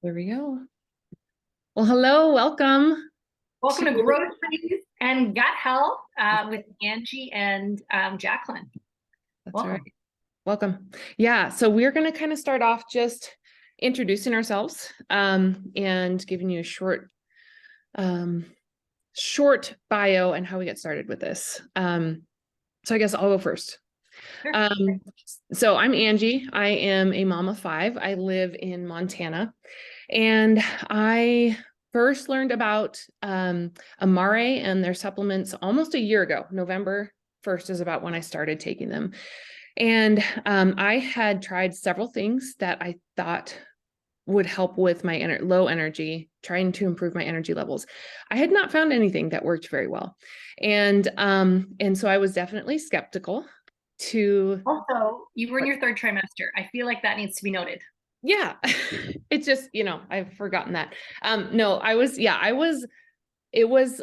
There we go. Well, hello, welcome Welcome to, to Groceries and Gut Health with Angie and Jacqueline. that's right. Welcome. Welcome. Yeah, so we're going to kind of start off just introducing ourselves and giving you a short bio and how we get started with this. So I guess I'll go first. Sure. Um, so I'm Angie. I am a mom of five. I live in Montana, and I first learned about Amare and their supplements almost a year ago. November 1st is about when I started taking them. And I had tried several things that I thought would help with my low energy, trying to improve my energy levels. I had not found anything that worked very well. And so I was definitely skeptical to, Also, you were in your third trimester. I feel like that needs to be noted. yeah, it's just, I've forgotten that. No, it was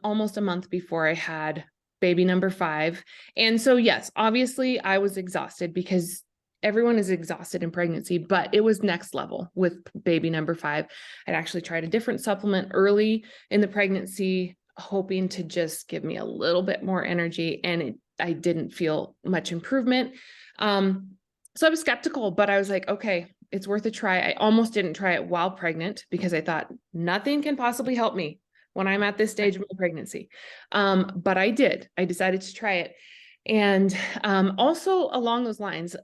almost a month before I had baby number 5. And so, yes, obviously I was exhausted because everyone is exhausted in pregnancy, but it was next level with baby number 5. I'd actually tried a different supplement early in the pregnancy, hoping to just give me a little bit more energy, and I didn't feel much improvement. So I was skeptical, but I was like, okay, it's worth a try. I almost didn't try it while pregnant because I thought nothing can possibly help me when I'm at this stage of my pregnancy. But I did. I decided to try it. And also along those lines,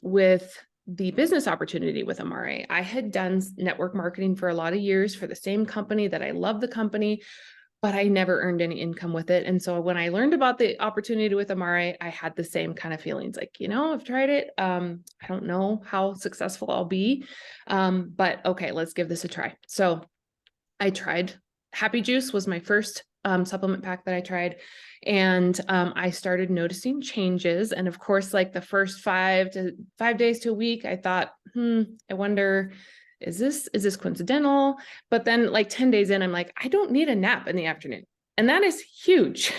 with the business opportunity with Amare, I had done network marketing for a lot of years for the same company that I love the company, but I never earned any income with it. And so when I learned about the opportunity with Amare, I had the same kind of feelings like, I've tried it. I don't know how successful I'll be. But okay, let's give this a try. So I tried. Happy Juice was my first supplement pack that I tried. And I started noticing changes. And of course, like the first 5 days to a week, I thought, I wonder, is this coincidental? But then like 10 days in, I'm like, I don't need a nap in the afternoon. And that is huge,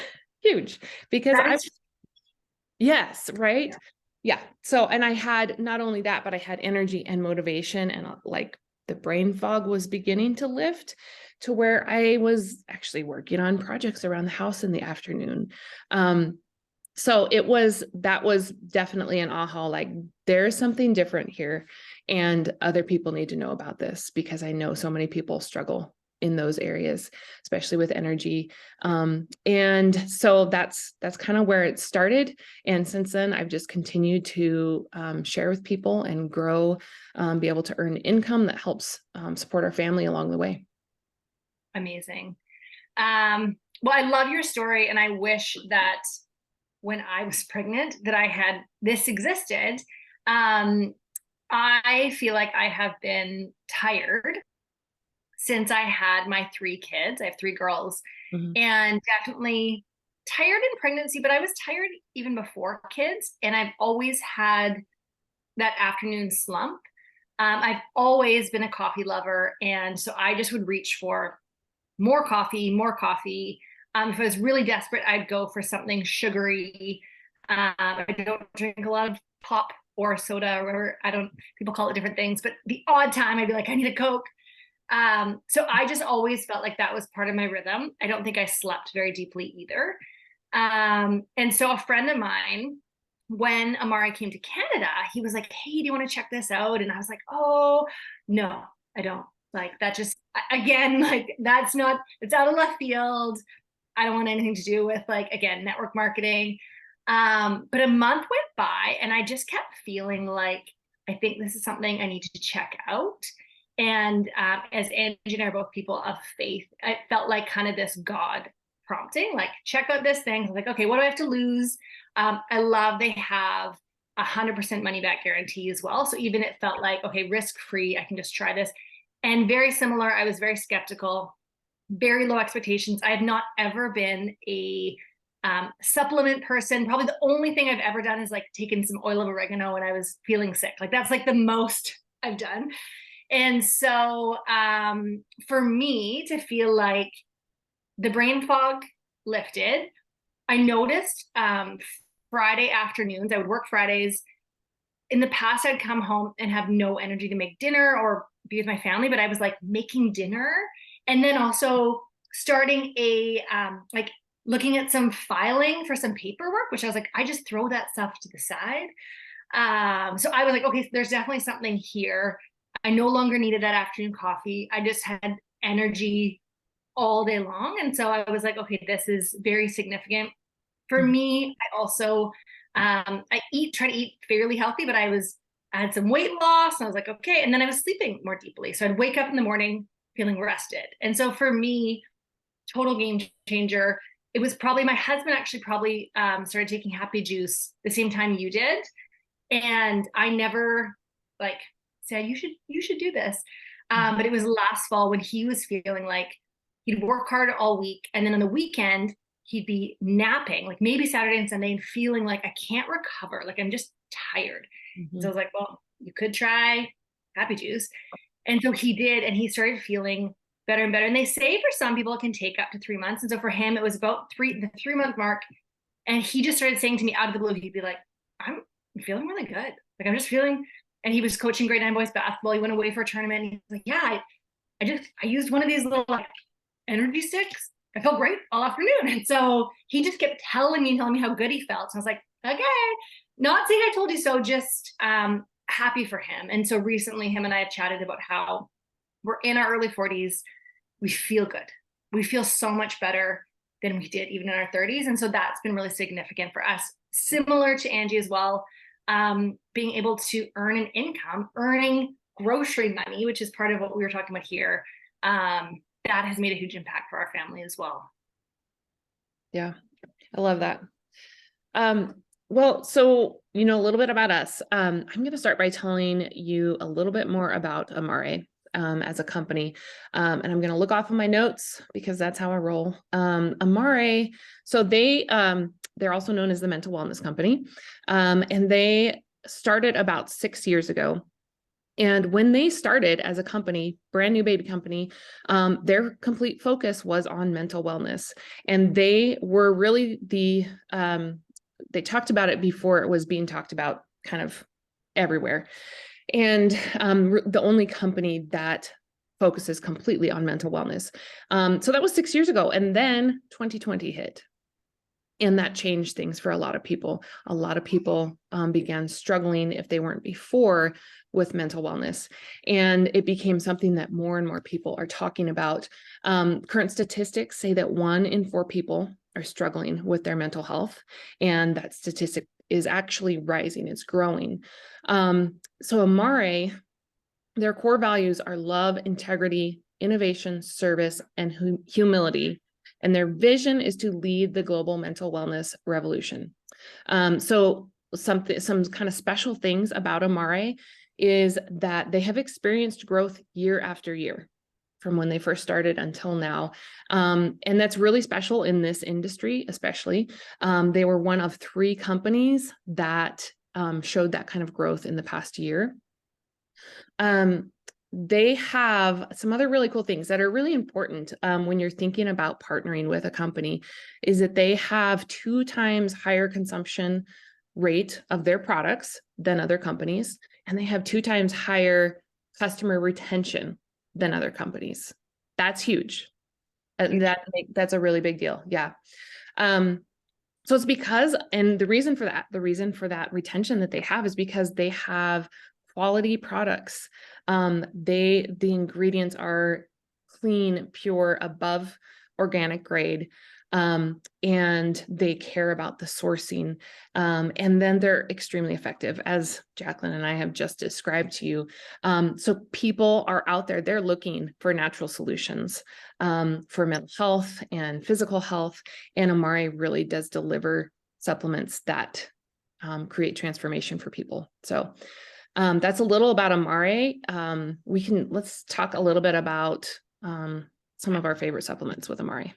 huge, because That is, yes, right. Yeah. So, and I had not only that, but I had energy and motivation, and like the brain fog was beginning to lift to where I was actually working on projects around the house in the afternoon. So that was definitely an aha, like there's something different here, and other people need to know about this because I know so many people struggle in those areas, especially with energy. And so that's kind of where it started. And since then, I've just continued to share with people and grow, be able to earn income that helps support our family along the way. amazing. Well, I love your story, and I wish that when I was pregnant that I had this existed. Um, I feel like I have been tired since I had my 3 kids. I have 3 girls, Mhm. and definitely tired in pregnancy, but I was tired even before kids. And I've always had that afternoon slump. I've always been a coffee lover. And so I just would reach for more coffee, more coffee. If I was really desperate, I'd go for something sugary. I don't drink a lot of pop or soda or whatever. I don't, people call it different things, but the odd time I'd be like, I need a Coke. So I just always felt like that was part of my rhythm. I don't think I slept very deeply either. And so a friend of mine, when Amari came to Canada, he was like, hey, do you want to check this out? And I was like, oh, no, I don't. Like that just, again, like that's not, it's out of left field. I don't want anything to do with like, again, network marketing. But a month went by and I just kept feeling like, I think this is something I need to check out. And as Angie and I are both people of faith, I felt like kind of this God prompting, like check out this thing. I was like, okay, what do I have to lose? I love they have 100% money back guarantee as well. So even it felt like, okay, risk free, I can just try this. And very similar, I was very skeptical, very low expectations. I have not ever been a supplement person. Probably the only thing I've ever done is like taken some oil of oregano when I was feeling sick. Like that's like the most I've done. And so for me to feel like the brain fog lifted, I noticed Friday afternoons, I would work Fridays. In the past, I'd come home and have no energy to make dinner or be with my family, but I was like making dinner and then also starting a like looking at some filing for some paperwork, which I was like, I just throw that stuff to the side. So I was like, okay, there's definitely something here. I no longer needed that afternoon coffee. I just had energy all day long. And so I was like, okay, this is very significant. For Mhm. me, I also I try to eat fairly healthy, but I had some weight loss and I was like, okay. And then I was sleeping more deeply. So I'd wake up in the morning feeling rested. And so for me, total game changer. It was probably my husband actually probably started taking happy juice the same time you did. And I never like said you should do this. Mhm. But it was last fall when he was feeling like he'd work hard all week, and then on the weekend he'd be napping, like maybe Saturday and Sunday, and feeling like I can't recover, like I'm just tired. So I Mhm. was like, well, you could try happy juice, and so he did, and he started feeling better and better. And they say for some people it can take up to 3 months, and so for him it was about the 3 month mark, and he just started saying to me out of the blue, he'd be like, I'm feeling really good. Like I'm just feeling, and he was coaching grade 9 boys basketball. He went away for a tournament. And he was like, yeah, I used one of these little like energy sticks. I felt great all afternoon. And so he just kept telling me how good he felt. So I was like, okay, not saying I told you so, just happy for him. And so recently him and I have chatted about how we're in our early 40s. We feel good. We feel so much better than we did even in our 30s. And so that's been really significant for us. Similar to Angie as well, being able to earn an income, earning grocery money, which is part of what we were talking about here. That has made a huge impact for our family as well. Yeah, I love that. Well, so, a little bit about us. I'm going to start by telling you a little bit more about Amare as a company. And I'm going to look off of my notes because that's how I roll. Amare, so they're also known as the Mental Wellness Company. And they started about 6 years ago. And when they started as a company, brand new baby company, their complete focus was on mental wellness. And they were really they talked about it before it was being talked about kind of everywhere. And the only company that focuses completely on mental wellness. So that was 6 years ago. And then 2020 hit. And that changed things for a lot of people. A lot of people began struggling, if they weren't before, with mental wellness. And it became something that more and more people are talking about. Current statistics say that 1 in 4 people are struggling with their mental health. And that statistic is actually rising, it's growing. So Amare, their core values are love, integrity, innovation, service, and humility. And their vision is to lead the global mental wellness revolution. So some kind of special things about Amare is that they have experienced growth year after year from when they first started until now. And that's really special in this industry, especially. They were one of 3 companies that showed that kind of growth in the past year. They have some other really cool things that are really important when you're thinking about partnering with a company, is that they have 2 times higher consumption rate of their products than other companies, and they have 2 times higher customer retention than other companies. That's huge. And that's a really big deal. Yeah. So it's because, and the reason for that retention that they have is because they have quality products. The ingredients are clean, pure, above organic grade. And they care about the sourcing. And then they're extremely effective, as Jacqueline and I have just described to you. So people are out there, they're looking for natural solutions for mental health and physical health. And Amare really does deliver supplements that create transformation for people. So that's a little about Amare. Let's talk a little bit about some of our favorite supplements with Amare.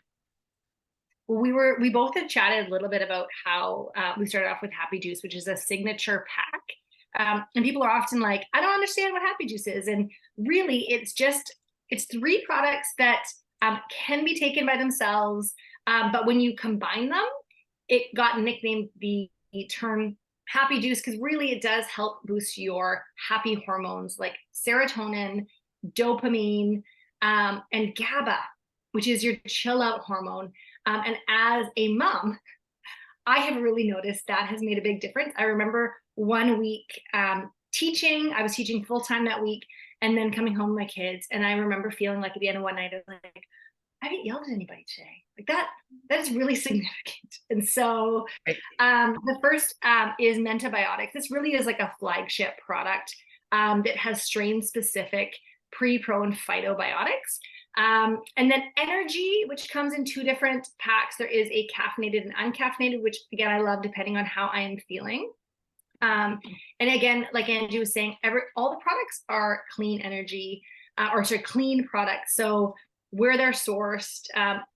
Well, we both had chatted a little bit about how we started off with Happy Juice, which is a signature pack. And people are often like, I don't understand what Happy Juice is. And really, it's 3 products that can be taken by themselves. But when you combine them, it got nicknamed the term Happy Juice because really it does help boost your happy hormones like serotonin dopamine, and GABA, which is your chill out hormone. And as a mom, I have really noticed that has made a big difference. I remember one week teaching, I was teaching full time that week, and then coming home with my kids. And I remember feeling like at the end of one night, I was like, I haven't yelled at anybody today. Like that is really significant. And so the first is Mentabiotics. This really is like a flagship product that has strain specific pre, pro, and phytobiotics. And then energy, which comes in 2 different packs. There is a caffeinated and uncaffeinated, which again, I love depending on how I am feeling. And again, like Angie was saying, all the products are clean energy, clean products. So where they're sourced,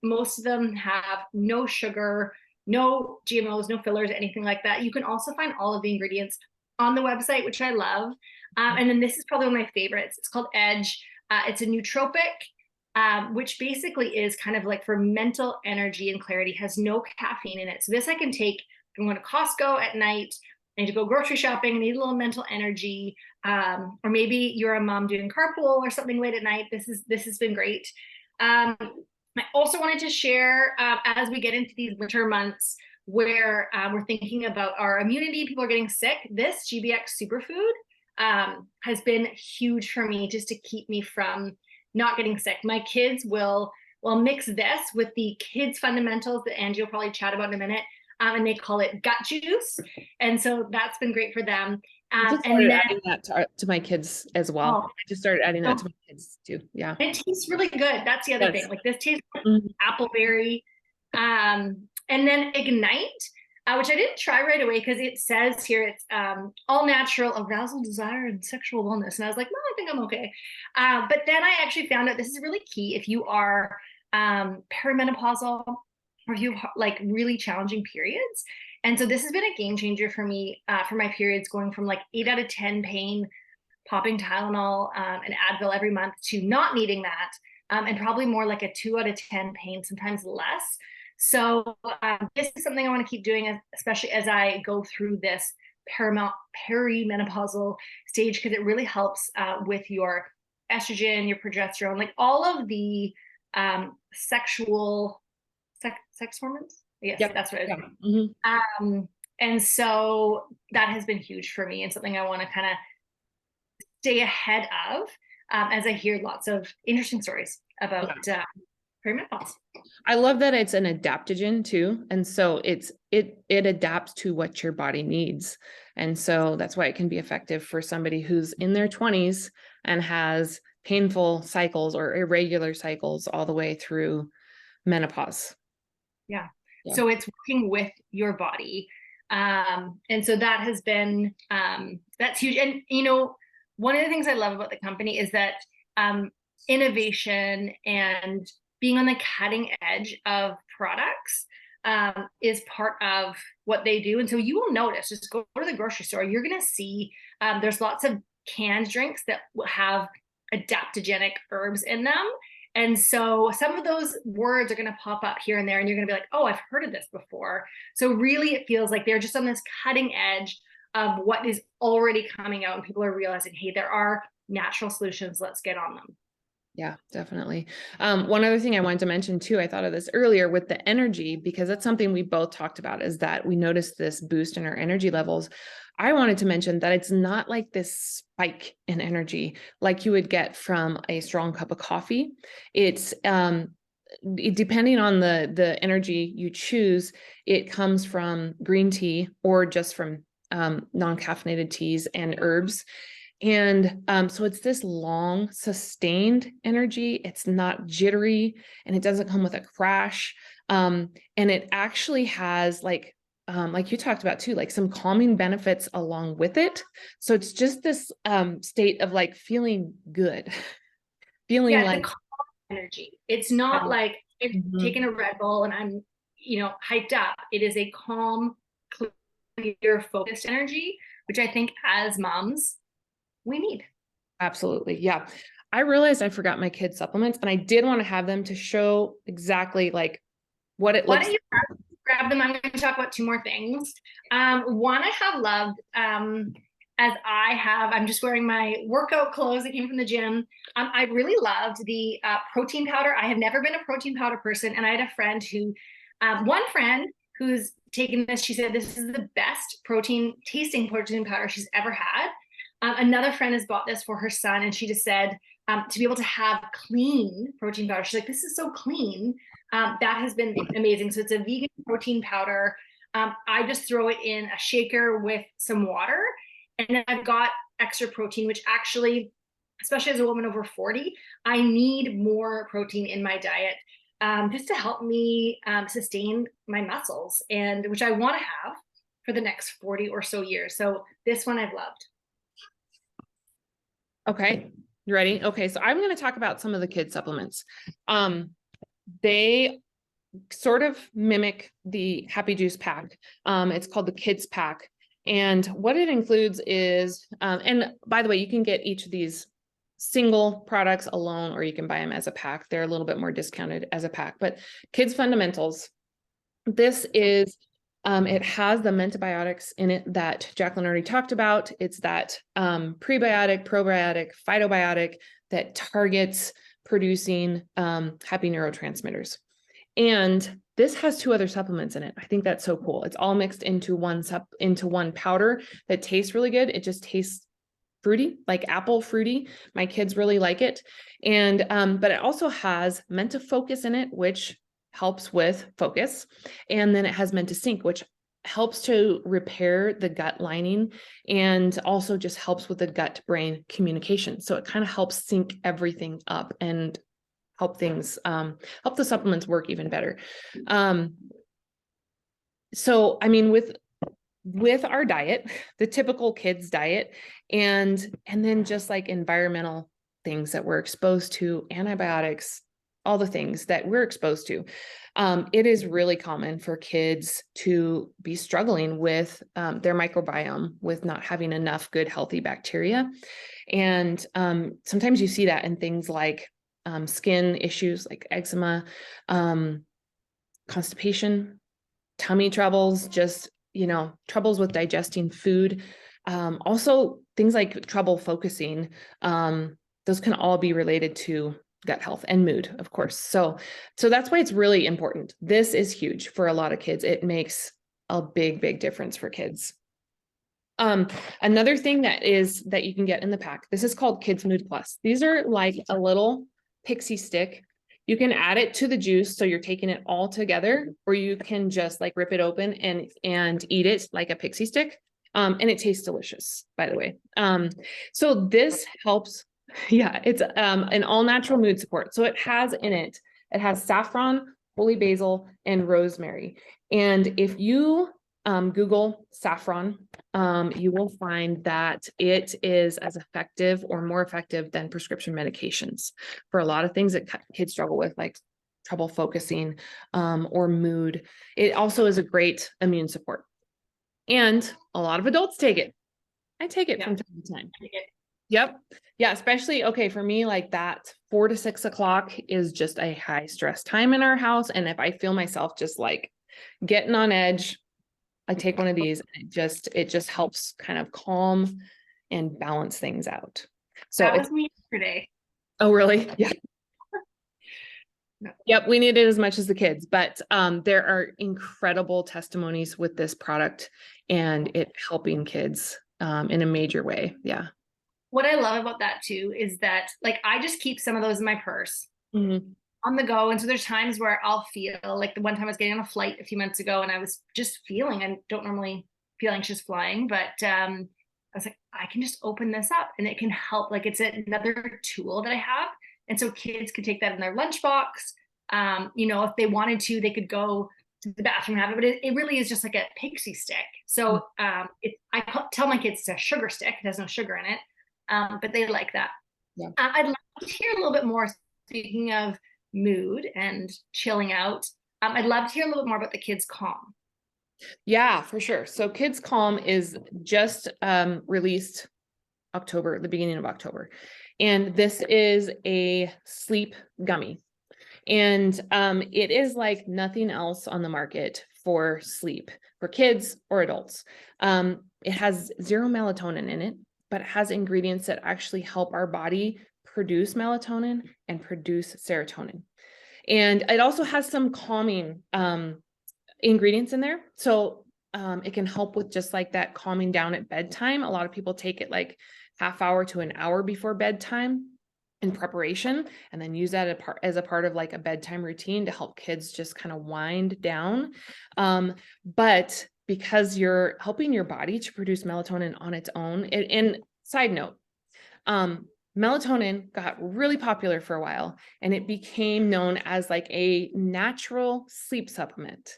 most of them have no sugar, no GMOs, no fillers, anything like that. You can also find all of the ingredients on the website, which I love. And then this is probably one of my favorites. It's called Edge. It's a nootropic, which basically is kind of like for mental energy and clarity, has no caffeine in it. So this I can take if I'm going to Costco at night, I need to go grocery shopping, I need a little mental energy, or maybe you're a mom doing carpool or something late at night. This has been great. I also wanted to share, as we get into these winter months where we're thinking about our immunity, people are getting sick, this GBX superfood has been huge for me just to keep me from not getting sick. My kids will mix this with the kids fundamentals that Angie will probably chat about in a minute, and they call it gut juice. And so that's been great for them. I just started adding that to my kids as well. I just started adding that to my kids too. Yeah. It tastes really good. That's the other thing. Like this tastes like appleberry. And then Ignite, which I didn't try right away because it says here it's all natural arousal, desire, and sexual wellness. And I was like, no, I think I'm okay. But then I actually found out this is really key if you are perimenopausal or if you have like really challenging periods. And so this has been a game changer for me for my periods, going from like 8 out of 10 pain, popping Tylenol and Advil every month, to not needing that, and probably more like a 2 out of 10 pain, sometimes less. So this is something I want to keep doing, especially as I go through this perimenopausal stage, because it really helps with your estrogen, your progesterone, like all of the sexual sex hormones. Yes, yep. That's what it is. Mm-hmm. And so that has been huge for me and something I want to kind of stay ahead of as I hear lots of interesting stories about perimenopause. I love that it's an adaptogen too. And so it adapts to what your body needs. And so that's why it can be effective for somebody who's in their 20s and has painful cycles or irregular cycles all the way through menopause. Yeah. So it's working with your body. And so that has been, that's huge. And, you know, one of the things I love about the company is that innovation and being on the cutting edge of products is part of what they do. And so you will notice, just go to the grocery store, you're going to see there's lots of canned drinks that will have adaptogenic herbs in them. And so some of those words are going to pop up here and there, and you're going to be like, oh, I've heard of this before. So really, it feels like they're just on this cutting edge of what is already coming out, and people are realizing, hey, there are natural solutions. Let's get on them. Yeah, definitely. One other thing I wanted to mention too, I thought of this earlier with the energy, because that's something we both talked about, is that we noticed this boost in our energy levels. I wanted to mention that it's not like this spike in energy like you would get from a strong cup of coffee. It's depending on the energy you choose, it comes from green tea or just from non-caffeinated teas and herbs. And so it's this long, sustained energy. It's not jittery, and it doesn't come with a crash. And it actually has like you talked about too, like some calming benefits along with it. So it's just this state of like feeling good, feeling like calm energy. It's not like taking a Red Bull and I'm, hyped up. It is a calm, clear, focused energy, which I think as moms, we need. Absolutely. Yeah. I realized I forgot my kids' supplements, and I did want to have them to show exactly like what it looks like. Why don't you grab them? I'm going to talk about 2 more things. One I have loved, as I'm just wearing my workout clothes that came from the gym. I really loved the protein powder. I have never been a protein powder person. And I had a friend one friend who's taken this, she said, this is the best tasting protein powder she's ever had. Another friend has bought this for her son, and she just said, to be able to have clean protein powder, she's like, this is so clean. That has been amazing. So it's a vegan protein powder. I just throw it in a shaker with some water, and then I've got extra protein, which actually, especially as a woman over 40, I need more protein in my diet, just to help me sustain my muscles, and which I want to have for the next 40 or so years. So this one I've loved. Okay, you ready? Okay, so I'm going to talk about some of the kid supplements. They sort of mimic the Happy Juice pack. It's called the Kids Pack. And what it includes is, and by the way, you can get each of these single products alone, or you can buy them as a pack. They're a little bit more discounted as a pack, but Kids Fundamentals, this is, it has the mentobiotics in it that Jacqueline already talked about. It's that prebiotic, probiotic, phytobiotic that targets producing happy neurotransmitters. And this has 2 other supplements in it. I think that's so cool. It's all mixed into one powder that tastes really good. It just tastes fruity, like apple fruity. My kids really like it. And but it also has Mentafocus in it, which helps with focus. And then it has Mentasync, which helps to repair the gut lining and also just helps with the gut brain communication. So it kind of helps sync everything up and help things, help the supplements work even better. So, I mean, with our diet, the typical kids diet, and then just like environmental things that we're exposed to, antibiotics, all the things that we're exposed to, it is really common for kids to be struggling with their microbiome, with not having enough good, healthy bacteria. And sometimes you see that in things like skin issues like eczema, constipation, tummy troubles, just, troubles with digesting food. Also things like trouble focusing. Those can all be related to gut health and mood, of course. So that's why it's really important. This is huge for a lot of kids. It makes a big, big difference for kids. Another thing that you can get in the pack, this is called Kids Mood Plus. These are like a little pixie stick. You can add it to the juice, so you're taking it all together, or you can just like rip it open and eat it like a pixie stick. And it tastes delicious, by the way. So this helps. Yeah, it's an all natural mood support. So it has saffron, holy basil, and rosemary. And if you Google saffron, you will find that it is as effective or more effective than prescription medications for a lot of things that kids struggle with, like trouble focusing or mood. It also is a great immune support. And a lot of adults take it. I take it from time to time. Yep. Yeah. Especially, okay, for me, like that 4 to 6 o'clock is just a high stress time in our house. And if I feel myself just like getting on edge, I take one of these, and it just helps kind of calm and balance things out. So that was me yesterday. Oh, really? Yeah. No. Yep. We need it as much as the kids, but there are incredible testimonies with this product and it helping kids in a major way. Yeah. What I love about that too is that like I just keep some of those in my purse. Mm-hmm. On the go. And so there's times where I'll feel like the one time I was getting on a flight a few months ago and I was just feeling, I don't normally feel anxious flying, but I was like, I can just open this up and it can help. Like it's another tool that I have. And so kids could take that in their lunchbox. If they wanted to, they could go to the bathroom and have it, but it really is just like a pixie stick. So I tell my kids it's a sugar stick. It has no sugar in it, but they like that. Yeah. I'd like to hear a little bit more, speaking of mood and chilling out. I'd love to hear a little bit more about the Kids Calm. Yeah, for sure. So Kids Calm is just released the beginning of October. And this is a sleep gummy. And it is like nothing else on the market for sleep for kids or adults. It has zero melatonin in it, but it has ingredients that actually help our body produce melatonin and produce serotonin. And it also has some calming ingredients in there. So it can help with just like that calming down at bedtime. A lot of people take it like half hour to an hour before bedtime in preparation, and then use that as a part of like a bedtime routine to help kids just kind of wind down. But because you're helping your body to produce melatonin on its own, and side note, melatonin got really popular for a while, and it became known as like a natural sleep supplement.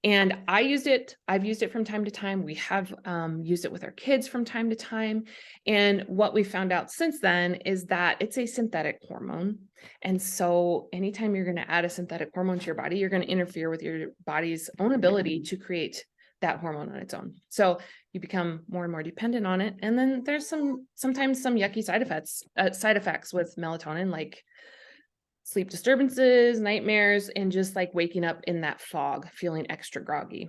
And I've used it from time to time. We have used it with our kids from time to time. And what we found out since then is that it's a synthetic hormone. And so anytime you're going to add a synthetic hormone to your body, you're going to interfere with your body's own ability to create that hormone on its own. So you become more and more dependent on it. And then there's sometimes some yucky side effects with melatonin, like sleep disturbances, nightmares, and just like waking up in that fog, feeling extra groggy.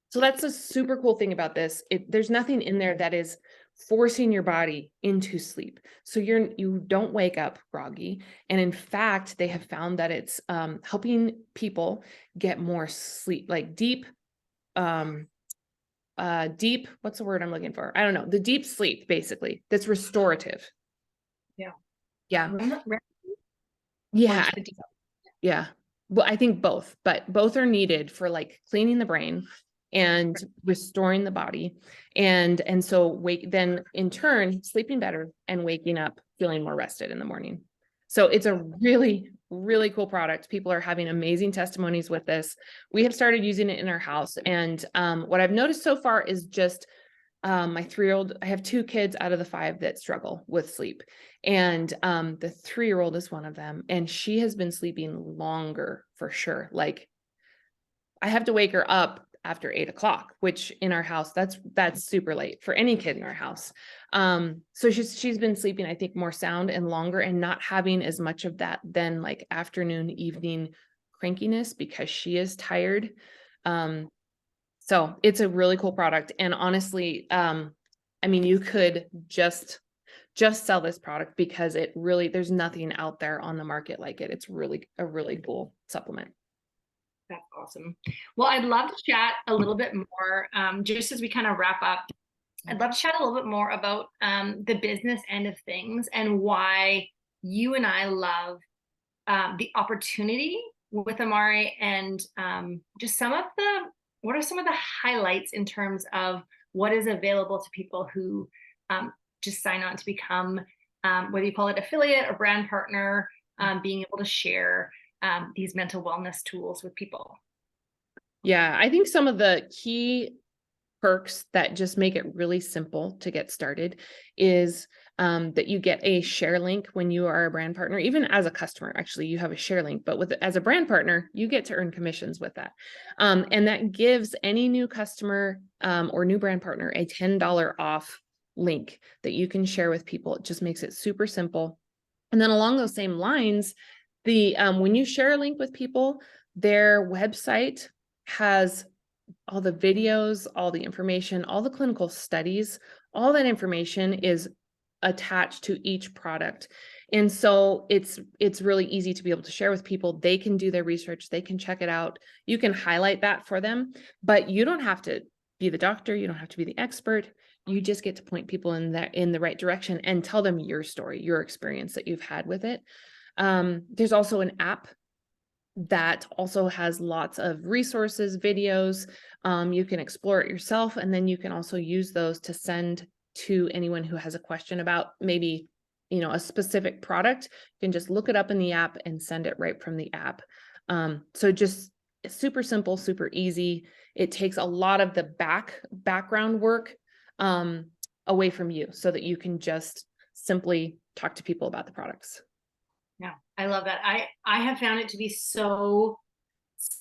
So that's a super cool thing about this. There's nothing in there that is forcing your body into sleep. So you don't wake up groggy. And in fact, they have found that it's helping people get more sleep, like deep, what's the word I'm looking for? I don't know. The deep sleep, basically, that's restorative. Yeah. Yeah. Or Yeah. just the Yeah. Well, I think both, but both are needed for like cleaning the brain and restoring the body. And so then in turn, sleeping better and waking up feeling more rested in the morning. So it's a really, really cool product. People are having amazing testimonies with this. We have started using it in our house. And what I've noticed so far is just my 3-year-old, I have 2 kids out of the 5 that struggle with sleep. And the 3-year-old is one of them. And she has been sleeping longer for sure. Like I have to wake her up after 8:00, which in our house, that's super late for any kid in our house. So she's been sleeping, I think, more sound and longer, and not having as much of that then like afternoon, evening crankiness because she is tired. So it's a really cool product. And honestly, I mean, you could just sell this product because there's nothing out there on the market like it. It's really a really cool supplement. That's awesome. Well, I'd love to chat a little bit more, just as we kind of wrap up. I'd love to chat a little bit more about the business end of things and why you and I love the opportunity with Amare, and just what are some of the highlights in terms of what is available to people who just sign on to become, whether you call it affiliate or brand partner, being able to share these mental wellness tools with people. Yeah, I think some of the key perks that just make it really simple to get started is that you get a share link when you are a brand partner. Even as a customer, actually, you have a share link, but as a brand partner, you get to earn commissions with that. And that gives any new customer or new brand partner a $10 off link that you can share with people. It just makes it super simple. And then along those same lines, when you share a link with people, their website has all the videos, all the information, all the clinical studies, all that information is attached to each product. And so it's really easy to be able to share with people. They can do their research, they can check it out. You can highlight that for them, but you don't have to be the doctor, you don't have to be the expert. You just get to point people in the right direction and tell them your story, your experience that you've had with it. There's also an app that also has lots of resources, videos. You can explore it yourself, and then you can also use those to send to anyone who has a question about maybe, a specific product. You can just look it up in the app and send it right from the app. So just super simple, super easy. It takes a lot of the background work away from you so that you can just simply talk to people about the products. Yeah, I love that. I have found it to be so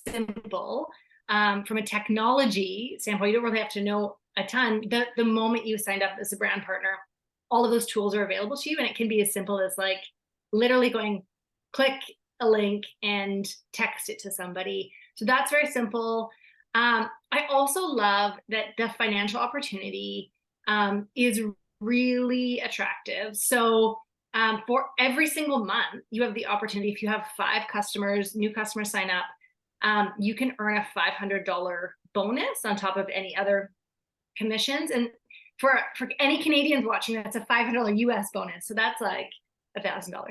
simple. From a technology standpoint, you don't really have to know a ton. The moment you signed up as a brand partner, all of those tools are available to you, and it can be as simple as like literally going click a link and text it to somebody. So that's very simple. I also love that the financial opportunity is really attractive. So for every single month, you have the opportunity, if you have 5 customers, new customers sign up, you can earn a $500 bonus on top of any other commissions. And for any Canadians watching, that's a $500 US bonus. So that's like $1,000 or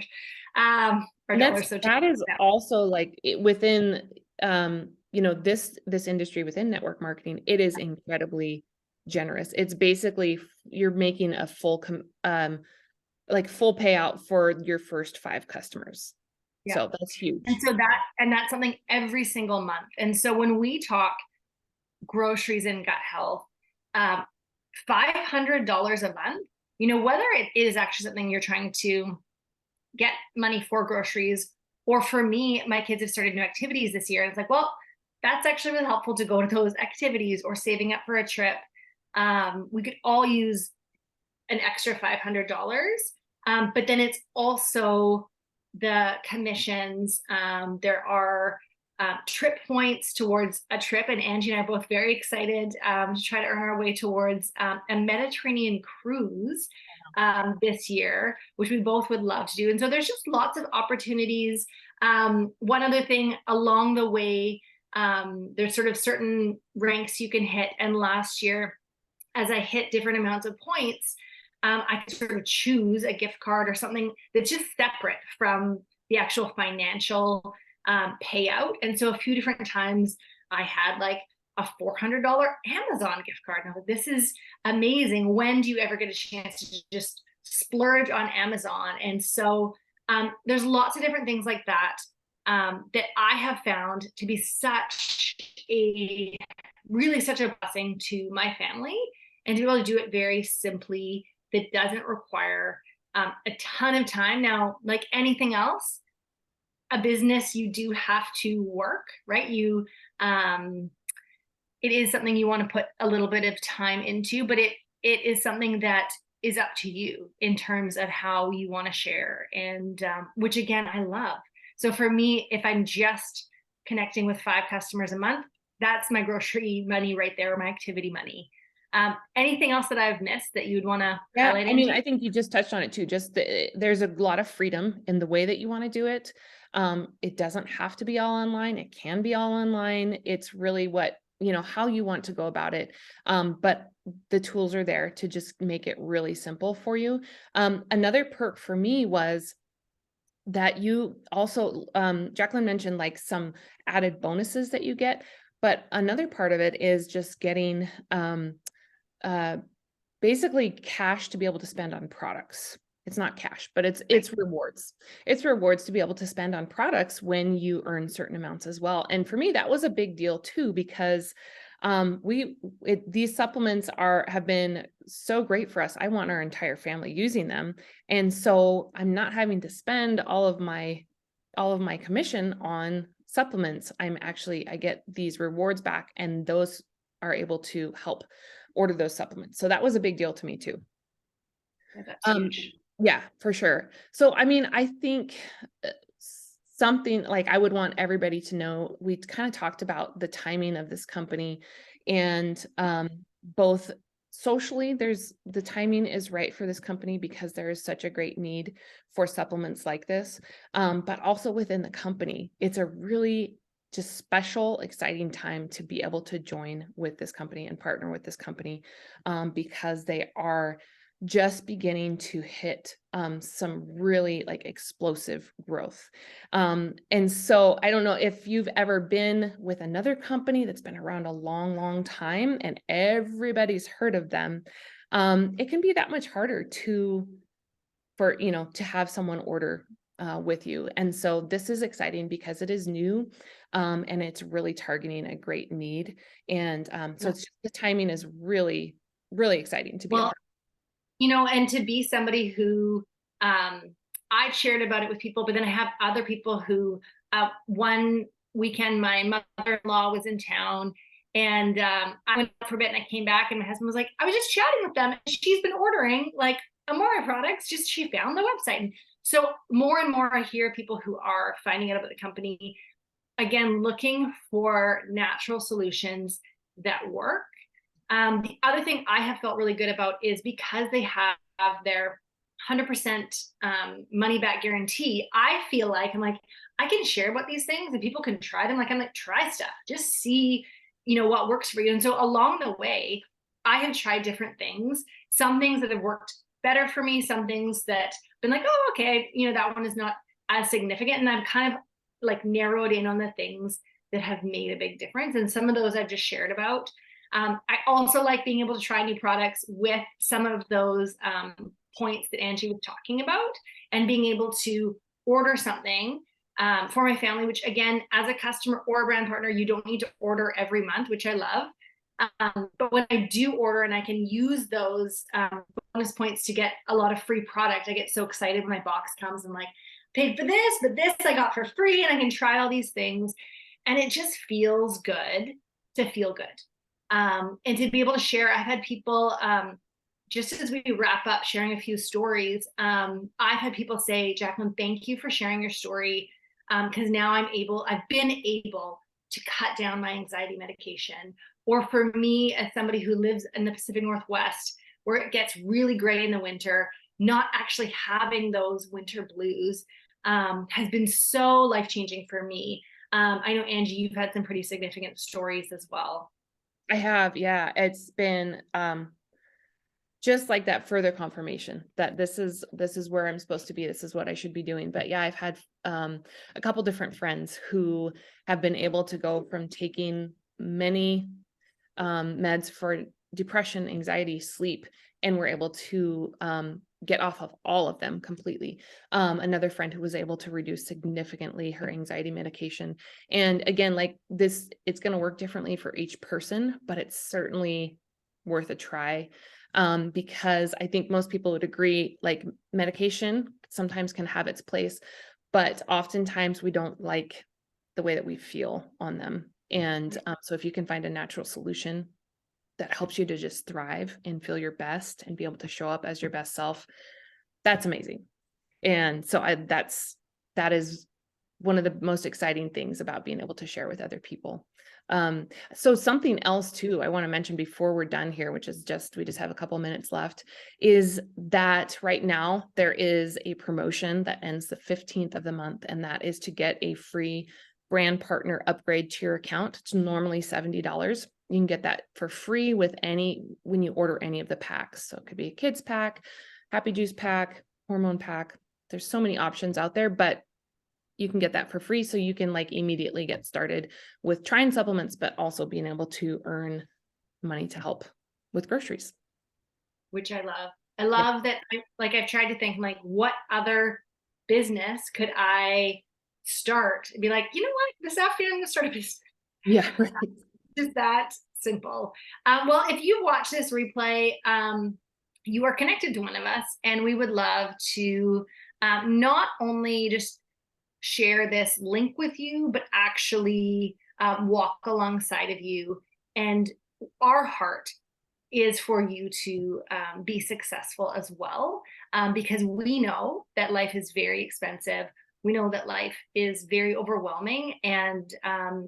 And dollars. So that is also like within, this industry within network marketing, it is incredibly generous. It's basically you're making a full like full payout for your first 5 customers. yeah. So that's And huge. so that's something every single month. And so when we talk groceries and gut health, $500 a month, whether it is actually something you're trying to get money for groceries, or for me, my kids have started new activities this year. It's like, well, that's actually really helpful to go to those activities or saving up for a trip. We could all use an extra $500. But then it's also the commissions. There are trip points towards a trip, and Angie and I are both very excited to try to earn our way towards a Mediterranean cruise this year, which we both would love to do. And so there's just lots of opportunities. One other thing along the way, there's sort of certain ranks you can hit. And last year, as I hit different amounts of points, I could sort of choose a gift card or something that's just separate from the actual financial payout. And so a few different times I had like a $400 Amazon gift card. And I was like, this is amazing. When do you ever get a chance to just splurge on Amazon? And so there's lots of different things like that that I have found to be such a blessing to my family, and to be able to do it very simply, that doesn't require a ton of time. Now, like anything else, a business, you do have to work, right? It is something you want to put a little bit of time into, but it is something that is up to you in terms of how you want to share, and which again, I love. So for me, if I'm just connecting with 5 customers a month, that's my grocery money right there, my activity money. Anything else that I've missed that you'd want to highlight? I mean, I think you just touched on it too. There's a lot of freedom in the way that you want to do it. It doesn't have to be all online. It can be all online. It's really how you want to go about it. But the tools are there to just make it really simple for you. Another perk for me was that you also, Jacqueline mentioned like some added bonuses that you get, but another part of it is just getting, basically cash to be able to spend on products. It's not cash, but it's rewards. It's rewards to be able to spend on products when you earn certain amounts as well. And for me, that was a big deal too, because these supplements have been so great for us. I want our entire family using them. And so I'm not having to spend all of my commission on supplements. I get these rewards back, and those are able to help order those supplements. So that was a big deal to me too. Yeah, that's huge. Yeah, for sure. So, I mean, I think something like I would want everybody to know, we kind of talked about the timing of this company, and both socially, the timing is right for this company because there is such a great need for supplements like this. But also within the company, it's a really just special, exciting time to be able to join with this company and partner with this company, because they are just beginning to hit some really like explosive growth. And so I don't know if you've ever been with another company that's been around a long, long time and everybody's heard of them. It can be that much harder to have someone order with you. And so this is exciting because it is new, and it's really targeting a great need. And so it's just, the timing is really, really exciting to be a part. And to be somebody who I've shared about it with people, but then I have other people who one weekend my mother-in-law was in town, and I went out for a bit and I came back, and my husband was like, I was just chatting with them, and she's been ordering like Amore products, just she found the website. And so more and more I hear people who are finding out about the company, again, looking for natural solutions that work. The other thing I have felt really good about is because they have their 100% money back guarantee, I feel like I'm like, I can share about these things and people can try them. Like, I'm like, try stuff, just see, what works for you. And so along the way, I have tried different things, some things that have worked better for me, some things that been like, oh, okay, that one is not as significant. And I've kind of like narrowed in on the things that have made a big difference. And some of those I've just shared about. I also like being able to try new products with some of those points that Angie was talking about, and being able to order something for my family, which again, as a customer or a brand partner, you don't need to order every month, which I love. But when I do order and I can use those bonus points to get a lot of free product, I get so excited when my box comes and like, paid for this, but this I got for free, and I can try all these things. And it just feels good to feel good. And to be able to share. I've had people, just as we wrap up sharing a few stories, I've had people say, Jacqueline, thank you for sharing your story. Because now I've been able to cut down my anxiety medication. Or for me, as somebody who lives in the Pacific Northwest, where it gets really gray in the winter, not actually having those winter blues has been so life-changing for me. I know, Angie, you've had some pretty significant stories as well. I have, yeah. It's been just like that further confirmation that this is where I'm supposed to be. This is what I should be doing. But yeah, I've had a couple different friends who have been able to go from taking many meds for depression, anxiety, sleep, and were able to get off of all of them completely. Another friend who was able to reduce significantly her anxiety medication. And again, like this, it's going to work differently for each person, but it's certainly worth a try. Because I think most people would agree, like medication sometimes can have its place, but oftentimes we don't like the way that we feel on them. And so if you can find a natural solution that helps you to just thrive and feel your best and be able to show up as your best self, that's amazing. And so that is one of the most exciting things about being able to share with other people. So something else too, I want to mention before we're done here, which is we just have a couple minutes left, is that right now there is a promotion that ends the 15th of the month, and that is to get a free brand partner upgrade to your account. It's normally $70. You can get that for free when you order any of the packs. So it could be a kids pack, happy juice pack, hormone pack. There's so many options out there, but you can get that for free. So you can like immediately get started with trying supplements, but also being able to earn money to help with groceries. Which I love. I Yep. love that. I've tried to think like, what other business could I start? Be like, you know what? This afternoon I'm gonna start a business. Yeah. Just that simple. Well, if you watch this replay, you are connected to one of us, and we would love to not only just share this link with you, but actually walk alongside of you. And our heart is for you to be successful as well, because we know that life is very expensive. We know that life is very overwhelming. And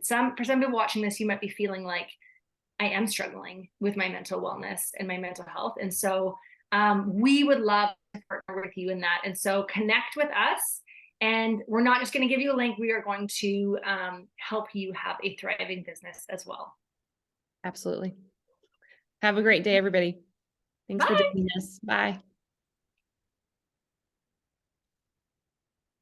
for some people watching this, you might be feeling like, I am struggling with my mental wellness and my mental health. And so we would love to partner with you in that. And so connect with us. And we're not just going to give you a link. We are going to help you have a thriving business as well. Absolutely. Have a great day, everybody. Thanks for Bye. joining us. Bye.